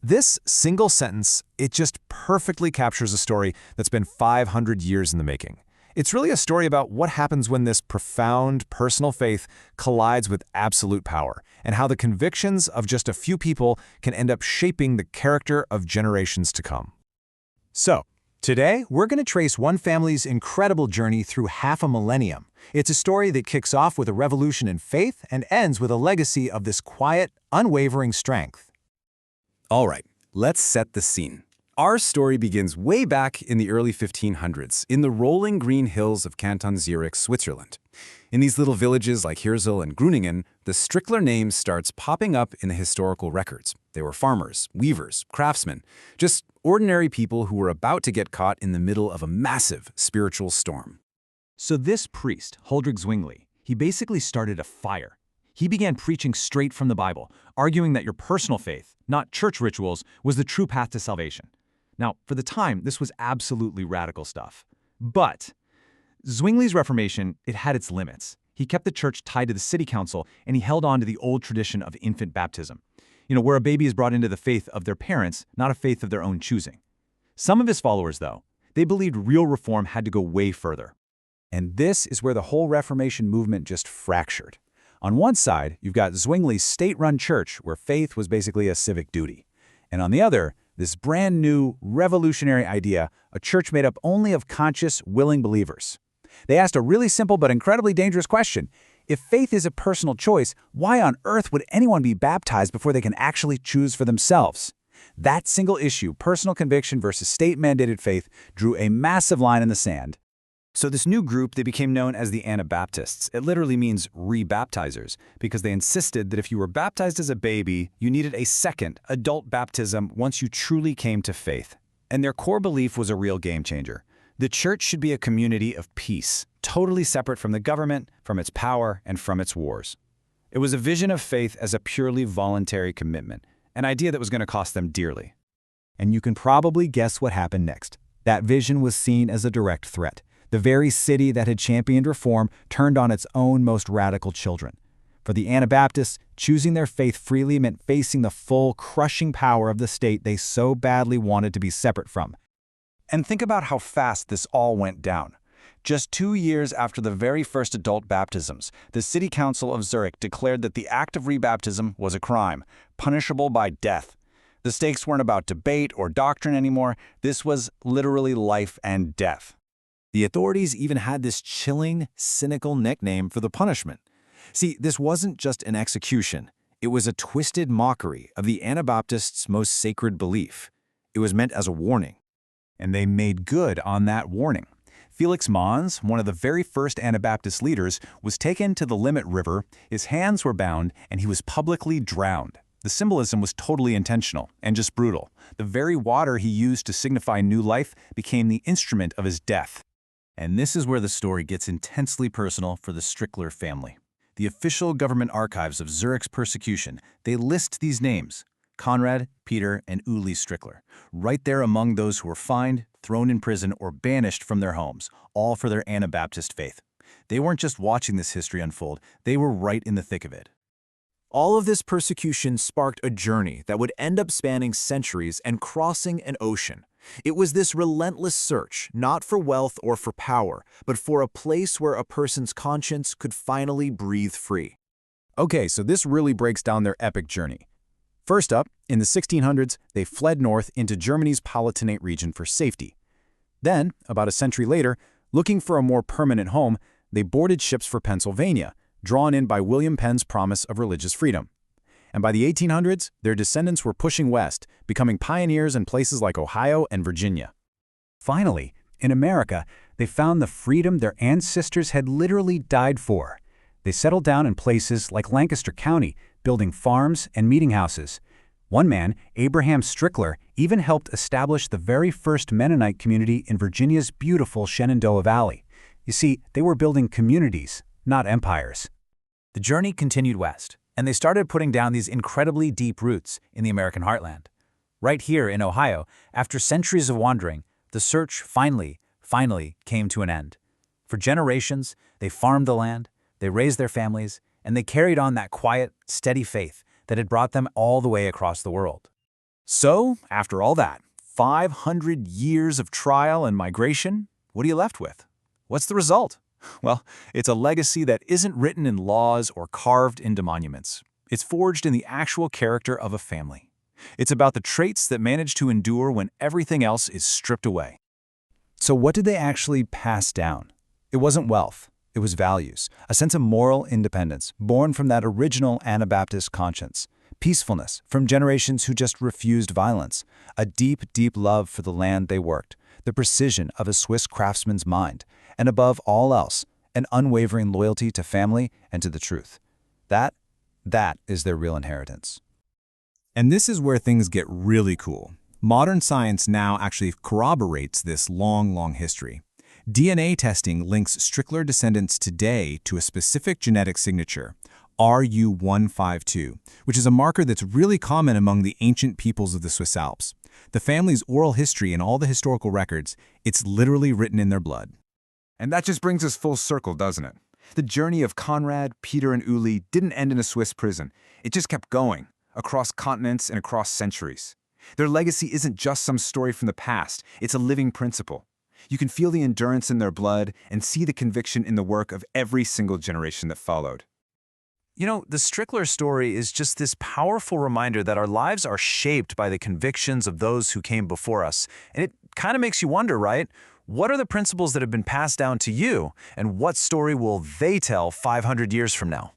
This single sentence, it just perfectly captures a story that's been 500 years in the making. It's really a story about what happens when this profound personal faith collides with absolute power, and how the convictions of just a few people can end up shaping the character of generations to come. So, today, we're going to trace one family's incredible journey through half a millennium. It's a story that kicks off with a revolution in faith and ends with a legacy of this quiet, unwavering strength. All right, let's set the scene. Our story begins way back in the early 1500s, in the rolling green hills of Canton Zurich, Switzerland. In these little villages like Hirzel and Gruningen, the Strickler name starts popping up in the historical records. They were farmers, weavers, craftsmen, just ordinary people who were about to get caught in the middle of a massive spiritual storm. So this priest, Huldrych Zwingli, he basically started a fire. He began preaching straight from the Bible, arguing that your personal faith, not church rituals, was the true path to salvation. Now, for the time, this was absolutely radical stuff. But Zwingli's Reformation, it had its limits. He kept the church tied to the city council, and he held on to the old tradition of infant baptism, where a baby is brought into the faith of their parents, not a faith of their own choosing. Some of his followers, though, they believed real reform had to go way further. And this is where the whole Reformation movement just fractured. On one side, you've got Zwingli's state-run church, where faith was basically a civic duty. And on the other, this brand new, revolutionary idea, a church made up only of conscious, willing believers. They asked a really simple but incredibly dangerous question. If faith is a personal choice, why on earth would anyone be baptized before they can actually choose for themselves? That single issue, personal conviction versus state-mandated faith, drew a massive line in the sand. So this new group, they became known as the Anabaptists. It literally means re-baptizers, because they insisted that if you were baptized as a baby, you needed a second, adult baptism once you truly came to faith. And their core belief was a real game changer. The church should be a community of peace, totally separate from the government, from its power, and from its wars. It was a vision of faith as a purely voluntary commitment, an idea that was going to cost them dearly. And you can probably guess what happened next. That vision was seen as a direct threat. The very city that had championed reform turned on its own most radical children. For the Anabaptists, choosing their faith freely meant facing the full, crushing power of the state they so badly wanted to be separate from. And think about how fast this all went down. Just 2 years after the very first adult baptisms, the City Council of Zurich declared that the act of rebaptism was a crime, punishable by death. The stakes weren't about debate or doctrine anymore. This was literally life and death. The authorities even had this chilling, cynical nickname for the punishment. See, this wasn't just an execution. It was a twisted mockery of the Anabaptists' most sacred belief. It was meant as a warning. And they made good on that warning. Felix Mons, one of the very first Anabaptist leaders, was taken to the Limit River, his hands were bound, and he was publicly drowned. The symbolism was totally intentional and just brutal. The very water he used to signify new life became the instrument of his death. And this is where the story gets intensely personal for the Strickler family. The official government archives of Zurich's persecution, they list these names: Konrad, Peter, and Uli Strickler, right there among those who were fined, thrown in prison, or banished from their homes, all for their Anabaptist faith. They weren't just watching this history unfold, they were right in the thick of it. All of this persecution sparked a journey that would end up spanning centuries and crossing an ocean. It was this relentless search, not for wealth or for power, but for a place where a person's conscience could finally breathe free. Okay, so this really breaks down their epic journey. First up, in the 1600s, they fled north into Germany's Palatinate region for safety. Then, about a century later, looking for a more permanent home, they boarded ships for Pennsylvania, drawn in by William Penn's promise of religious freedom. And by the 1800s, their descendants were pushing west, becoming pioneers in places like Ohio and Virginia. Finally, in America, they found the freedom their ancestors had literally died for. They settled down in places like Lancaster County, building farms and meeting houses. One man, Abraham Strickler, even helped establish the very first Mennonite community in Virginia's beautiful Shenandoah Valley. You see, they were building communities, not empires. The journey continued west, and they started putting down these incredibly deep roots in the American heartland. Right here in Ohio, after centuries of wandering, the search finally came to an end. For generations, they farmed the land, they raised their families, and they carried on that quiet, steady faith that had brought them all the way across the world. So, after all that, 500 years of trial and migration, what are you left with? What's the result? Well, it's a legacy that isn't written in laws or carved into monuments. It's forged in the actual character of a family. It's about the traits that manage to endure when everything else is stripped away. So what did they actually pass down? It wasn't wealth. It was values, a sense of moral independence, born from that original Anabaptist conscience. Peacefulness, from generations who just refused violence. A deep, deep love for the land they worked. The precision of a Swiss craftsman's mind. And above all else, an unwavering loyalty to family and to the truth. That is their real inheritance. And this is where things get really cool. Modern science now actually corroborates this long, long history. DNA testing links Strickler descendants today to a specific genetic signature, RU152, which is a marker that's really common among the ancient peoples of the Swiss Alps. The family's oral history and all the historical records, it's literally written in their blood. And that just brings us full circle, doesn't it? The journey of Conrad, Peter, and Uli didn't end in a Swiss prison. It just kept going, across continents and across centuries. Their legacy isn't just some story from the past, it's a living principle. You can feel the endurance in their blood and see the conviction in the work of every single generation that followed. You know, the Strickler story is just this powerful reminder that our lives are shaped by the convictions of those who came before us. And it kind of makes you wonder, right? What are the principles that have been passed down to you, and what story will they tell 500 years from now?